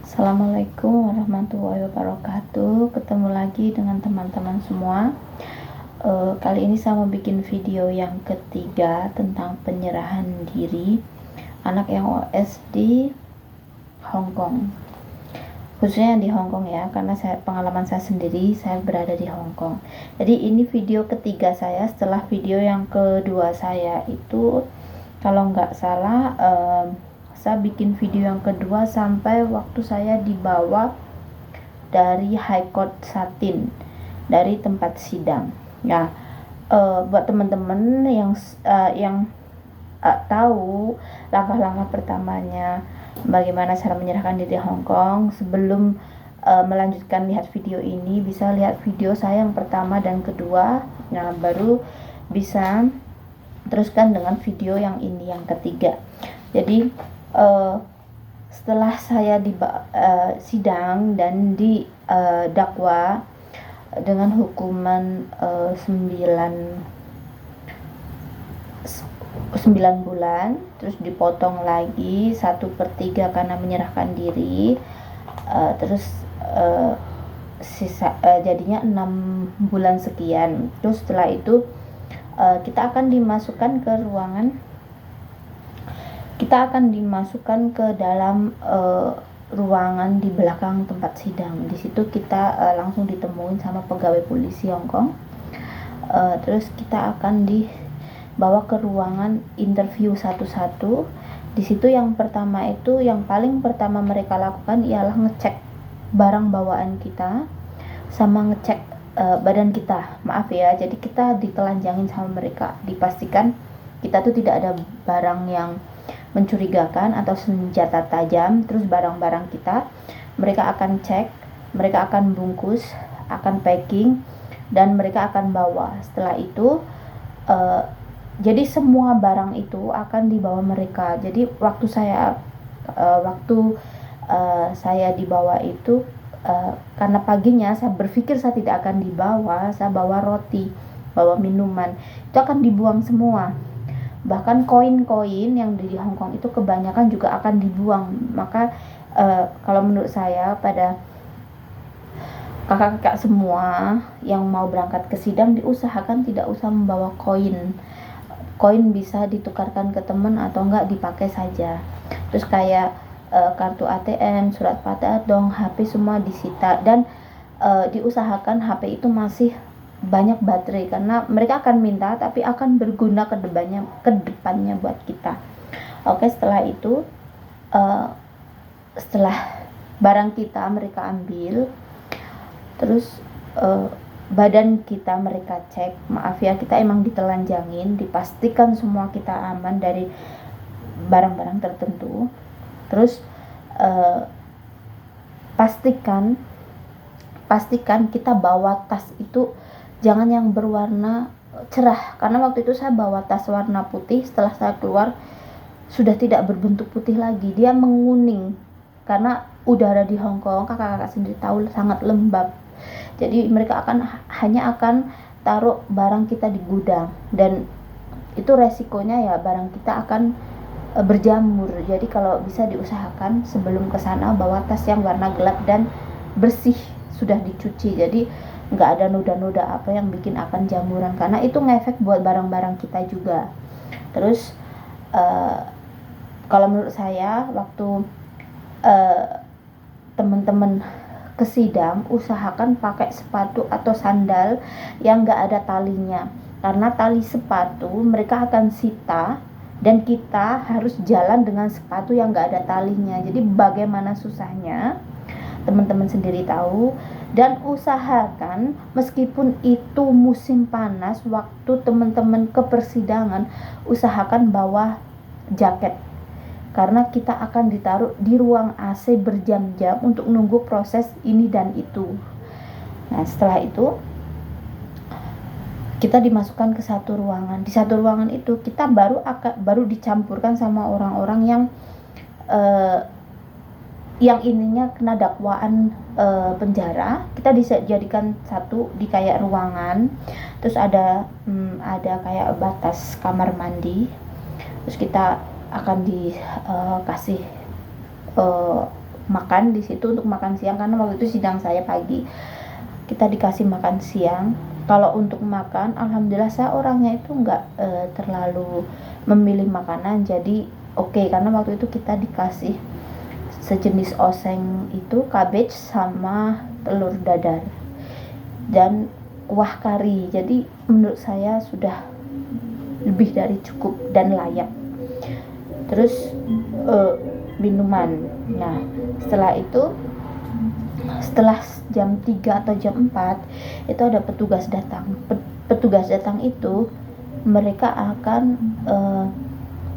Assalamualaikum warahmatullahi wabarakatuh. Ketemu lagi dengan teman-teman semua. Kali ini saya mau bikin video yang ketiga tentang penyerahan diri anak yang OS di Hong Kong. Khususnya di Hong Kong ya, karena pengalaman saya sendiri, saya berada di Hong Kong. Jadi ini video ketiga saya setelah video yang kedua saya itu, kalau nggak salah, saya bikin video yang kedua sampai waktu saya dibawa dari High Court Satin, dari tempat sidang. Nah, buat teman-teman yang tahu langkah-langkah pertamanya bagaimana cara menyerahkan diri Hong Kong, sebelum melanjutkan lihat video ini, bisa lihat video saya yang pertama dan kedua. Nah, baru bisa teruskan dengan video yang ini yang ketiga. Jadi setelah saya sidang dan didakwa dengan hukuman 9 bulan, terus dipotong lagi 1/3 karena menyerahkan diri, terus jadinya 6 bulan sekian. Terus setelah itu kita akan dimasukkan ke dalam ruangan di belakang tempat sidang. Di situ kita langsung ditemuin sama pegawai polisi Hong Kong. Terus kita akan dibawa ke ruangan interview satu-satu. Di situ yang paling pertama mereka lakukan ialah ngecek barang bawaan kita sama ngecek badan kita. Maaf ya, jadi kita ditelanjangin sama mereka, dipastikan kita tuh tidak ada barang yang mencurigakan atau senjata tajam. Terus barang-barang kita mereka akan cek, mereka akan bungkus, akan packing, dan mereka akan bawa. Setelah itu jadi semua barang itu akan dibawa mereka. Jadi waktu saya dibawa itu, karena paginya saya berpikir saya tidak akan dibawa, saya bawa roti, bawa minuman, itu akan dibuang semua. Bahkan koin-koin yang di Hong Kong itu kebanyakan juga akan dibuang. Maka kalau menurut saya, pada kakak-kakak semua yang mau berangkat ke sidang, diusahakan tidak usah membawa koin. Koin bisa ditukarkan ke teman atau enggak dipakai saja. Terus kayak kartu ATM, surat padadong, HP semua disita. Dan diusahakan HP itu masih banyak baterai, karena mereka akan minta tapi akan berguna ke depannya buat kita. Oke, setelah itu setelah barang kita mereka ambil, terus badan kita mereka cek. Maaf ya, kita emang ditelanjangin, dipastikan semua kita aman dari barang-barang tertentu. Terus pastikan kita bawa tas itu jangan yang berwarna cerah, karena waktu itu saya bawa tas warna putih. Setelah saya keluar sudah tidak berbentuk putih lagi, dia menguning, karena udara di Hong Kong, kakak-kakak sendiri tahu, sangat lembab. Jadi mereka hanya akan taruh barang kita di gudang, dan itu resikonya ya barang kita akan berjamur. Jadi kalau bisa diusahakan sebelum ke sana bawa tas yang warna gelap dan bersih, sudah dicuci, jadi nggak ada noda-noda apa yang bikin akan jamuran, karena itu ngefek buat barang-barang kita juga. Terus kalau menurut saya, waktu teman-teman ke sidang, usahakan pakai sepatu atau sandal yang nggak ada talinya, karena tali sepatu mereka akan sita dan kita harus jalan dengan sepatu yang nggak ada talinya. Jadi bagaimana susahnya teman-teman sendiri tahu. Dan usahakan meskipun itu musim panas, waktu teman-teman ke persidangan, usahakan bawa jaket, karena kita akan ditaruh di ruang AC berjam-jam untuk nunggu proses ini dan itu. Nah, setelah itu kita dimasukkan ke satu ruangan. Di satu ruangan itu kita baru dicampurkan sama orang-orang yang ininya kena dakwaan penjara. Kita dijadikan satu di kayak ruangan, terus ada kayak batas kamar mandi, terus kita akan dikasih makan di situ untuk makan siang, karena waktu itu sidang saya pagi. Kita dikasih makan siang. Kalau untuk makan, alhamdulillah saya orangnya itu nggak terlalu memilih makanan, jadi oke, karena waktu itu kita dikasih sejenis oseng itu cabbage sama telur dadar dan kuah kari. Jadi menurut saya sudah lebih dari cukup dan layak. Terus minuman. Nah, setelah itu, setelah jam 3 atau jam 4 itu ada petugas datang. Petugas datang itu mereka akan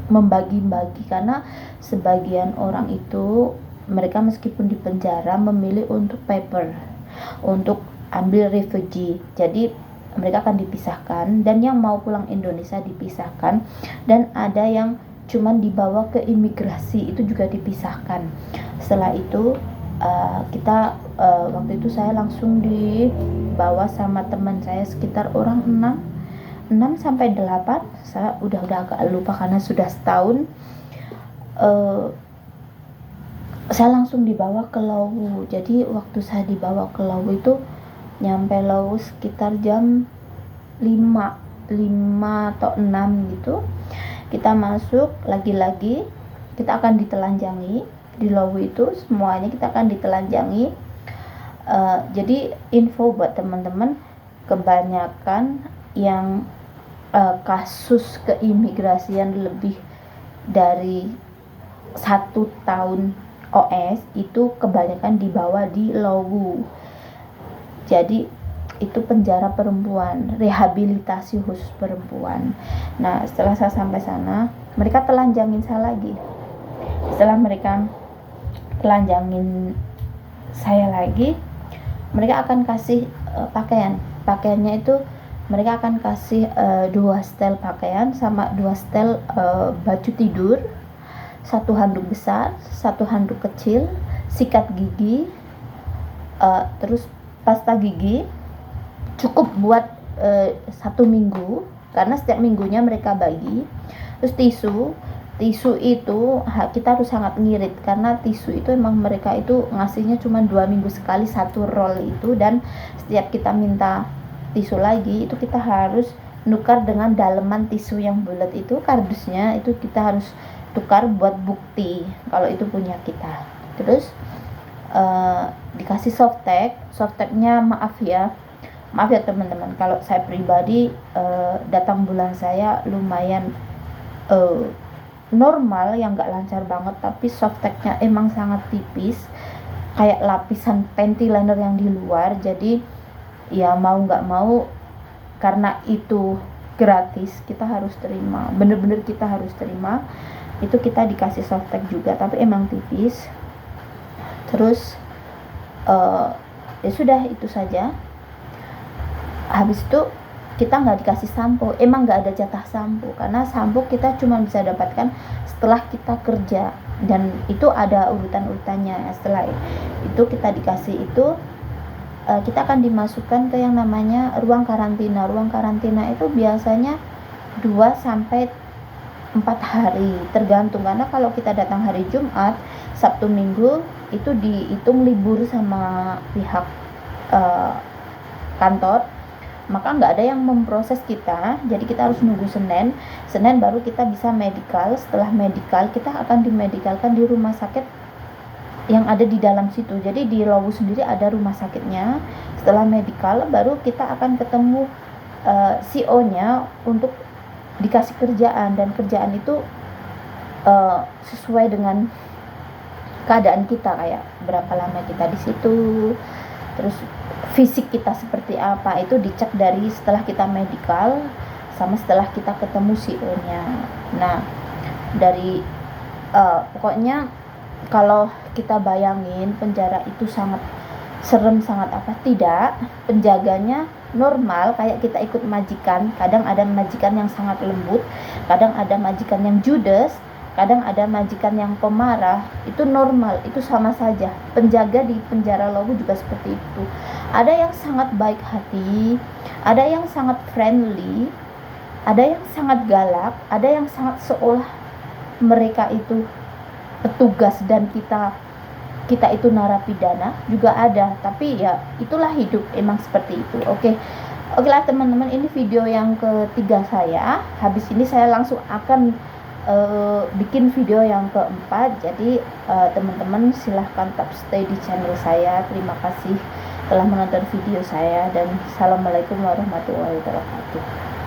membagi-bagi, karena sebagian orang itu mereka meskipun di penjara memilih untuk paper, untuk ambil refugee. Jadi mereka akan dipisahkan, dan yang mau pulang Indonesia dipisahkan, dan ada yang cuman dibawa ke imigrasi itu juga dipisahkan. Setelah itu kita waktu itu saya langsung dibawa sama teman saya sekitar orang 6 sampai 8, saya udah agak lupa karena sudah setahun. Saya langsung dibawa ke Lawu. Jadi waktu saya dibawa ke Lawu itu nyampe Lawu sekitar jam 5 atau 6 gitu. Kita masuk, lagi-lagi kita akan ditelanjangi di Lawu itu, semuanya kita akan ditelanjangi. Jadi info buat teman-teman, kebanyakan yang kasus keimigrasian lebih dari 1 tahun OS itu kebanyakan dibawa di Lawu. Jadi itu penjara perempuan, rehabilitasi khusus perempuan. Nah, setelah saya sampai sana, mereka telanjangin saya lagi. Setelah mereka telanjangin saya lagi, mereka akan kasih pakaiannya itu mereka akan kasih 2 setel pakaian sama 2 setel baju tidur, 1 handuk besar, 1 handuk kecil, sikat gigi, terus pasta gigi, cukup buat 1 minggu, karena setiap minggunya mereka bagi. Terus tisu itu kita harus sangat ngirit, karena tisu itu emang mereka itu ngasihnya cuma 2 minggu sekali 1 roll itu, dan setiap kita minta tisu lagi itu kita harus nukar dengan daleman tisu yang bulat itu, kardusnya itu kita harus tukar buat bukti kalau itu punya kita. Terus dikasih softteknya maaf ya teman-teman, kalau saya pribadi datang bulan saya lumayan normal, yang nggak lancar banget, tapi softteknya emang sangat tipis, kayak lapisan panty liner yang di luar. Jadi ya mau nggak mau, karena itu gratis, kita harus terima, bener-bener kita harus terima. Itu kita dikasih softtek juga, tapi emang tipis. Terus ya sudah, itu saja. Habis itu kita nggak dikasih sampo, emang nggak ada jatah sampo, karena sampo kita cuma bisa dapatkan setelah kita kerja, dan itu ada urutan-urutannya. Setelah itu kita dikasih itu, kita akan dimasukkan ke yang namanya ruang karantina. Ruang karantina itu biasanya 2 sampai 4 hari, tergantung, karena kalau kita datang hari Jumat, Sabtu, Minggu itu dihitung libur sama pihak kantor, maka nggak ada yang memproses kita. Jadi kita harus nunggu Senin baru kita bisa medical. Setelah medical, kita akan dimedikalkan di rumah sakit yang ada di dalam situ. Jadi di Lawu sendiri ada rumah sakitnya. Setelah medical baru kita akan ketemu CO-nya untuk dikasih kerjaan, dan kerjaan itu sesuai dengan keadaan kita, kayak berapa lama kita di situ, terus fisik kita seperti apa, itu dicek dari setelah kita medical sama setelah kita ketemu CO-nya. Nah, dari pokoknya kalau kita bayangin penjara itu sangat serem, sangat apa, tidak, penjaganya normal kayak kita ikut majikan. Kadang ada majikan yang sangat lembut, kadang ada majikan yang judes, kadang ada majikan yang pemarah. Itu normal, itu sama saja. Penjaga di penjara Lawu juga seperti itu. Ada yang sangat baik hati, ada yang sangat friendly, ada yang sangat galak, ada yang sangat seolah mereka itu petugas dan kita kita itu narapidana juga ada, tapi ya itulah hidup, emang seperti itu. Oke lah teman-teman, ini video yang ketiga saya. Habis ini saya langsung akan bikin video yang keempat. Jadi teman-teman silahkan tetap stay di channel saya. Terima kasih telah menonton video saya, dan assalamualaikum warahmatullahi wabarakatuh.